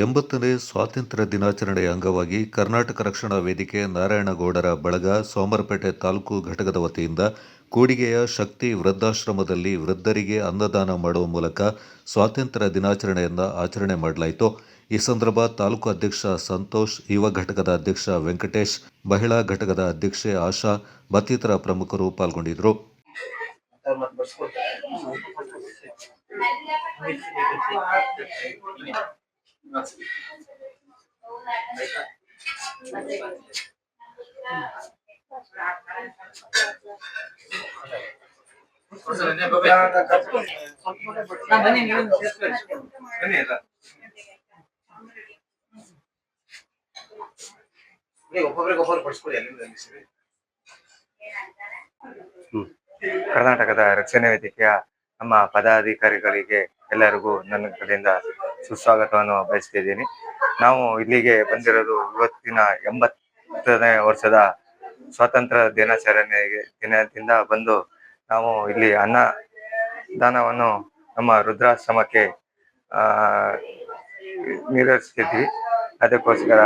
ಎಂಬತ್ತನೇ ಸ್ವಾತಂತ್ರ್ಯ ದಿನಾಚರಣೆಯ ಅಂಗವಾಗಿ ಕರ್ನಾಟಕ ರಕ್ಷಣಾ ವೇದಿಕೆ ನಾರಾಯಣಗೌಡರ ಬಳಗ ಸೋಮರಪೇಟೆ ತಾಲೂಕು ಘಟಕದ ವತಿಯಿಂದ ಕೂಡಿಗೆಯ ಶಕ್ತಿ ವೃದ್ಧಾಶ್ರಮದಲ್ಲಿ ವೃದ್ಧರಿಗೆ ಅನ್ನದಾನ ಮಾಡುವ ಮೂಲಕ ಸ್ವಾತಂತ್ರ್ಯ ದಿನಾಚರಣೆಯನ್ನು ಆಚರಣೆ ಮಾಡಲಾಯಿತು. ಈ ಸಂದರ್ಭ ತಾಲೂಕು ಅಧ್ಯಕ್ಷ ಸಂತೋಷ್, ಯುವ ಘಟಕದ ಅಧ್ಯಕ್ಷ ವೆಂಕಟೇಶ್, ಮಹಿಳಾ ಘಟಕದ ಅಧ್ಯಕ್ಷೆ ಆಶಾ ಮತ್ತಿತರ ಪ್ರಮುಖರು ಪಾಲ್ಗೊಂಡಿದ್ದರು. ಕರ್ನಾಟಕದ ರಕ್ಷಣಾ ವೇದಿಕೆಯ ನಮ್ಮ ಪದಾಧಿಕಾರಿಗಳಿಗೆ ಎಲ್ಲರಿಗೂ ನನ್ನ ಕಡೆಯಿಂದ ಸುಸ್ವಾಗತವನ್ನು ಬಯಸ್ತಿದ್ದೀನಿ. ನಾವು ಇಲ್ಲಿಗೆ ಬಂದಿರೋದು ಇವತ್ತಿನ 80ನೇ ವರ್ಷದ ಸ್ವಾತಂತ್ರ್ಯ ದಿನದಿಂದ ಬಂದು ನಾವು ಇಲ್ಲಿ ಅನ್ನದಾನವನ್ನು ನಮ್ಮ ವೃದ್ಧಾಶ್ರಮಕ್ಕೆ ನಿರ್ವಹಿಸ್ತಿದ್ವಿ. ಅದಕ್ಕೋಸ್ಕರ